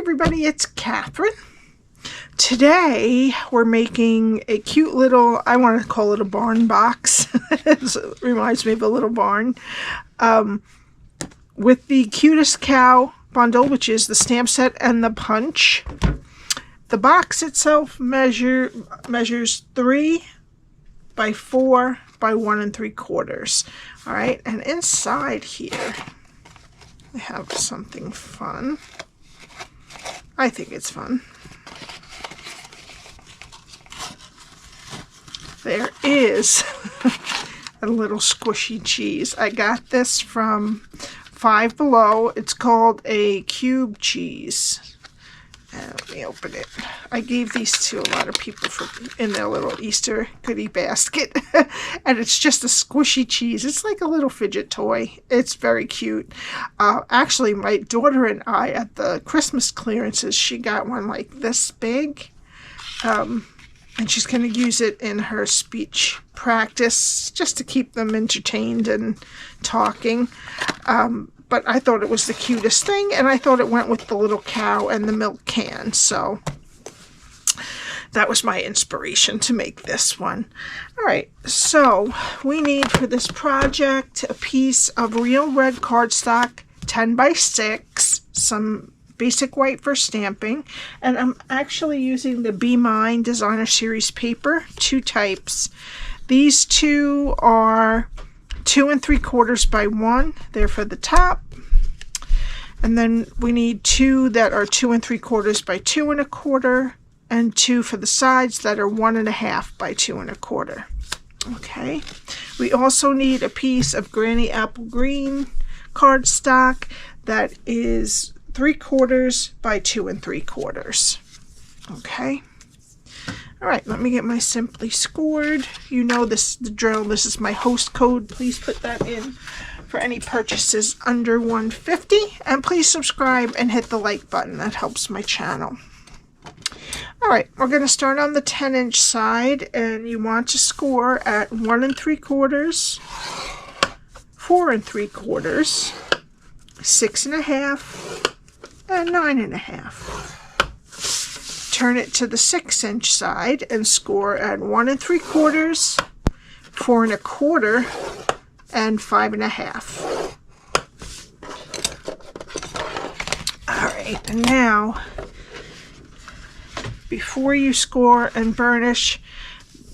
everybody, it's Cathryn. Today we're making a cute little, I want to call it a barn box. It reminds me of a little barn. With the Cutest Cow bundle, which is the stamp set and the punch. The box itself measures 3 by 4 by 1 3/4. All right, and inside here I have something fun. I think it's fun. There is a little squishy cheese. I got this from Five Below. It's called a cube cheese. Let me open it. I gave these to a lot of people in their little Easter goodie basket. And it's just a squishy cheese. It's like a little fidget toy. It's very cute. Actually, my daughter and I, at the Christmas clearances, she got one like this big. And she's going to use it in her speech practice just to keep them entertained and talking. But I thought it was the cutest thing, and I thought it went with the little cow and the milk can. So that was my inspiration to make this one. All right, so we need for this project a piece of real red cardstock, 10 by 6, some basic white for stamping, and I'm actually using the Be Mine Designer Series paper, 2 types. These two are 2 3/4 by 1. They're for the top. And then we need 2 that are 2 3/4 by 2 1/4, and 2 for the sides that are 1 1/2 by 2 1/4. Okay. We also need a piece of Granny Apple Green cardstock that is 3/4 by 2 3/4. Okay. All right, let me get my Simply Scored. You know this, the drill. This is my host code. Please put that in for any purchases under $150. And please subscribe and hit the like button. That helps my channel. All right, we're going to start on the 10-inch side. And you want to score at 1 3/4, 4 3/4, 6 1/2, and 9 1/2. Turn it to the 6-inch side and score at 1 3/4, 4 1/4, and 5 1/2. All right, and now, before you score and burnish,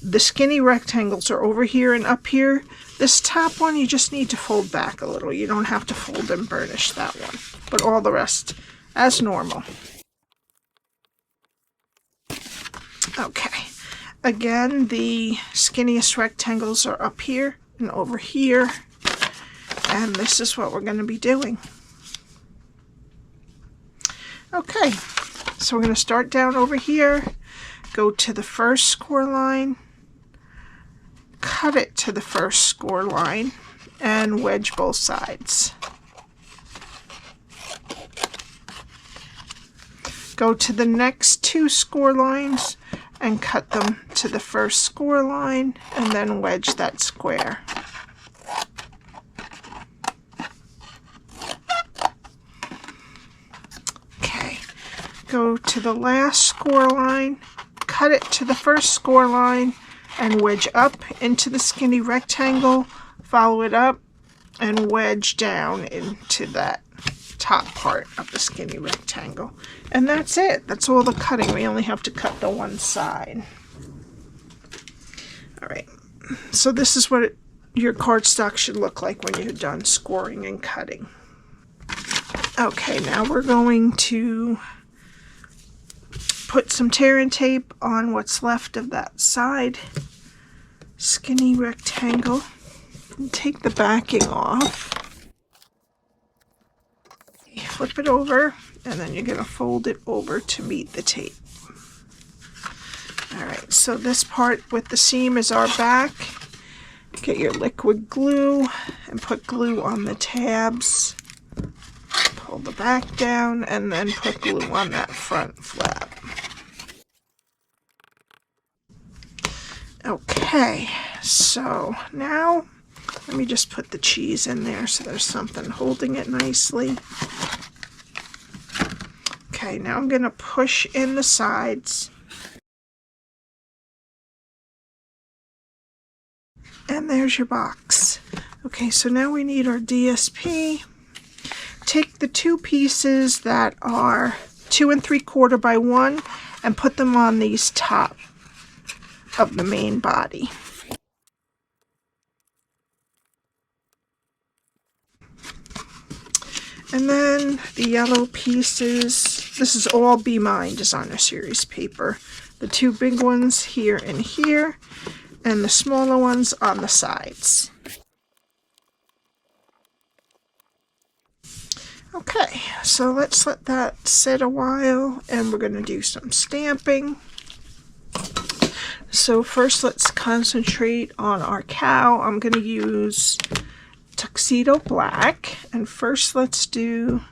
the skinny rectangles are over here and up here. This top one, you just need to fold back a little. You don't have to fold and burnish that one, but all the rest as normal. Okay, again, the skinniest rectangles are up here and over here, and this is what we're going to be doing. Okay, so we're going to start down over here, go to the first score line, cut it to the first score line, and wedge both sides. Go to the next 2 score lines and cut them to the first score line, and then wedge that square. Okay, go to the last score line, cut it to the first score line, and wedge up into the skinny rectangle, follow it up, and wedge down into that top part of the skinny rectangle. And that's it. That's all the cutting. We only have to cut the one side. All right. So this is what your cardstock should look like when you're done scoring and cutting. Okay, now we're going to put some tear and tape on what's left of that side skinny rectangle and take the backing off. Flip it over, and then you're going to fold it over to meet the tape. Alright, so this part with the seam is our back. Get your liquid glue and put glue on the tabs. Pull the back down and then put glue on that front flap. Okay, so now let me just put the cheese in there so there's something holding it nicely. Okay, now I'm going to push in the sides. And there's your box. Okay, so now we need our DSP. Take the two pieces that are 2 3/4 by 1 and put them on these top of the main body. And then the yellow pieces, this is all Be Mine Designer Series paper. The two big ones here and here, and the smaller ones on the sides. Okay, so let's let that sit a while, and we're going to do some stamping. So first let's concentrate on our cow. I'm going to use Tuxedo Black, and first let's do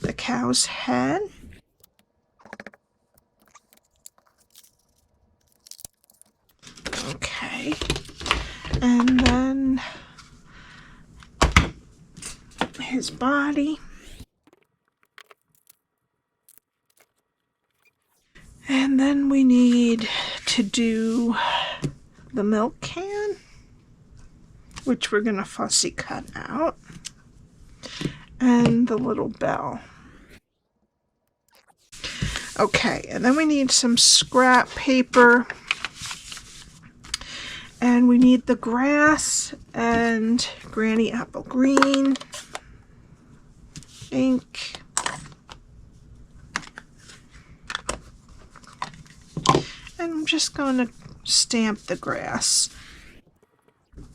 the cow's head. Okay, and then his body, and then we need to do the milk can, which we're going to fussy cut out, and the little bell. Okay, and then we need some scrap paper, and we need the grass and Granny Apple Green ink. And I'm just going to stamp the grass.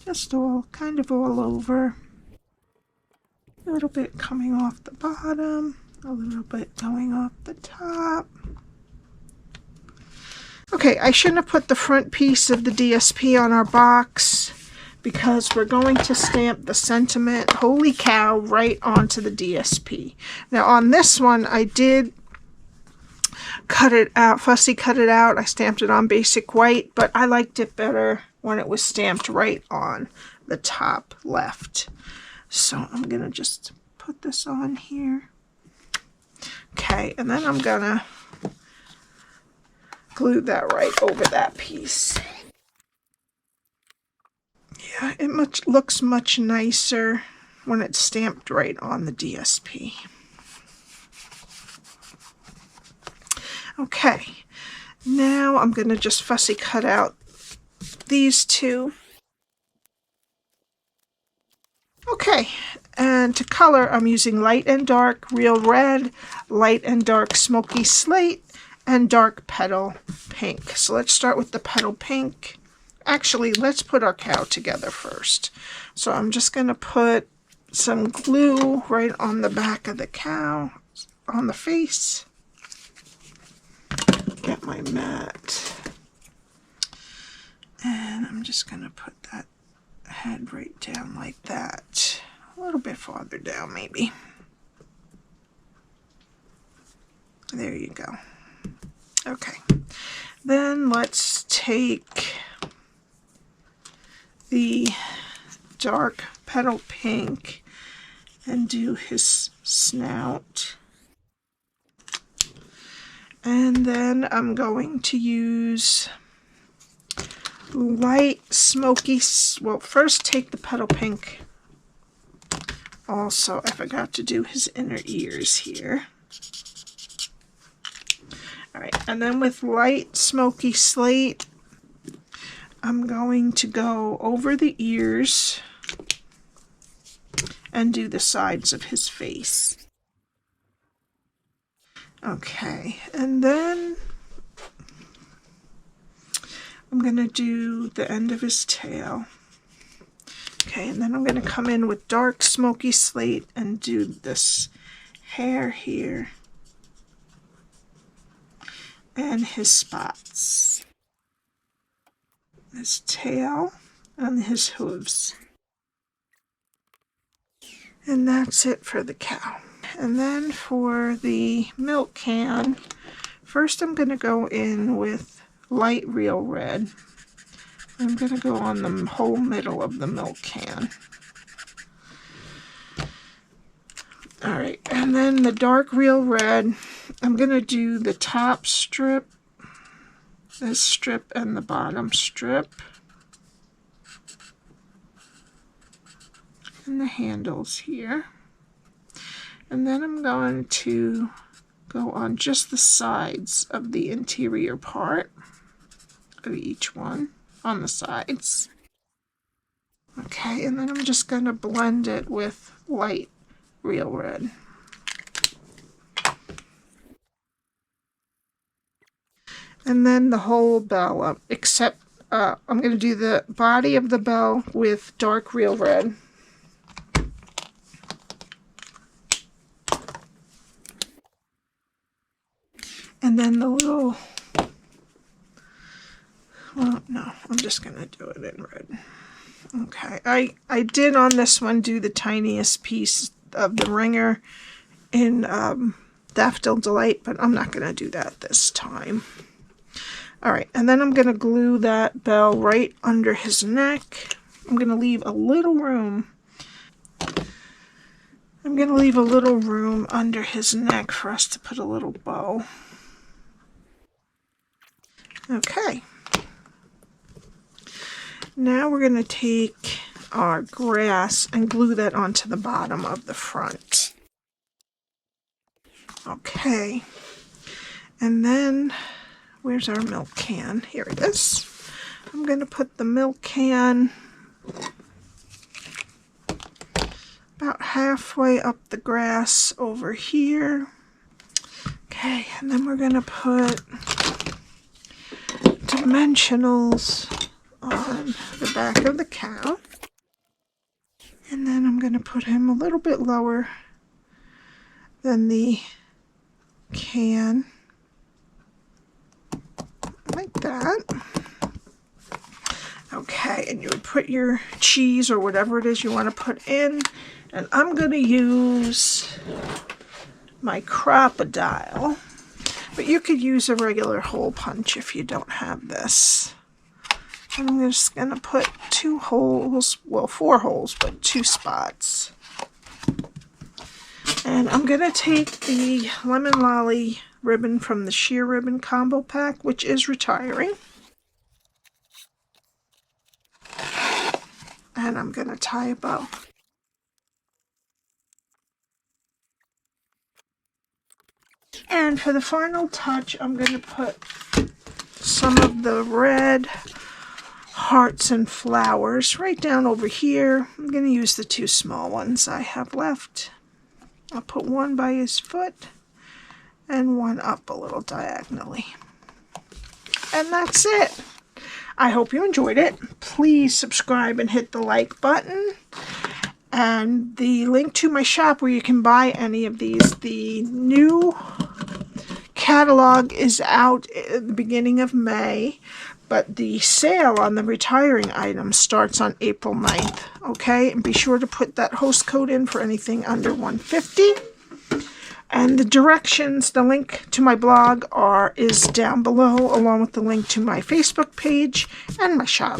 Just all, kind of all over. A little bit coming off the bottom, a little bit going off the top. Okay, I shouldn't have put the front piece of the DSP on our box because we're going to stamp the sentiment, Holy Cow, right onto the DSP. Now on this one, I did cut it out, fussy cut it out. I stamped it on basic white, but I liked it better when it was stamped right on the top left. So I'm going to just put this on here. Okay, and then I'm going to glue that right over that piece. Yeah, it looks much nicer when it's stamped right on the DSP. Okay, now I'm going to just fussy cut out these two. Okay, and to color, I'm using light and dark real red, light and dark smoky slate, and dark petal pink. So let's start with the petal pink. Actually, let's put our cow together first. So I'm just going to put some glue right on the back of the cow, on the face. Get my mat. And I'm just going to put that head right down like that. A little bit farther down maybe. There you go. Okay. Then let's take the dark petal pink and do his snout. And then I'm going to use light smoky, well, first take the petal pink. Also, I forgot to do his inner ears here. Alright, and then with light smoky slate, I'm going to go over the ears and do the sides of his face. Okay, and then I'm going to do the end of his tail. Okay, and then I'm going to come in with dark smoky slate and do this hair here and his spots, his tail, and his hooves. And that's it for the cow. And then for the milk can, first I'm going to go in with light real red. I'm going to go on the whole middle of the milk can. Alright, and then the dark real red, I'm going to do the top strip, this strip, and the bottom strip. And the handles here. And then I'm going to go on just the sides of the interior part of each one, on the sides. Okay, and then I'm just going to blend it with light real red. And then the whole bell up, except I'm going to do the body of the bell with dark real red. And then the little, well, no, I'm just going to do it in red. Okay, I did on this one do the tiniest piece of the ringer in Daffodil Delight, but I'm not going to do that this time. Alright, and then I'm going to glue that bell right under his neck. I'm going to leave a little room. I'm going to leave a little room under his neck for us to put a little bow. Okay. Now we're going to take our grass and glue that onto the bottom of the front. Okay. And then, where's our milk can? Here it is. I'm going to put the milk can about halfway up the grass over here. Okay, and then we're going to put dimensionals on the back of the cow. And then I'm going to put him a little bit lower than the can. Like that. Okay, and you would put your cheese or whatever it is you want to put in. And I'm going to use my Crocodile. But you could use a regular hole punch if you don't have this. I'm just going to put 2 holes, well 4 holes, but 2 spots. And I'm going to take the Lemon Lolly ribbon from the sheer ribbon combo pack, which is retiring. And I'm going to tie a bow. And for the final touch, I'm going to put some of the red hearts and flowers right down over here. I'm going to use the 2 small ones I have left. I'll put one by his foot and one up a little diagonally. And that's it. I hope you enjoyed it. Please subscribe and hit the like button. And the link to my shop where you can buy any of these, the new catalog is out at the beginning of May, but the sale on the retiring items starts on April 9th. Okay, and be sure to put that host code in for anything under $150. And the directions, the link to my blog is down below, along with the link to my Facebook page and my shop.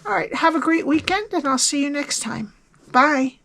All right, have a great weekend, and I'll see you next time. Bye.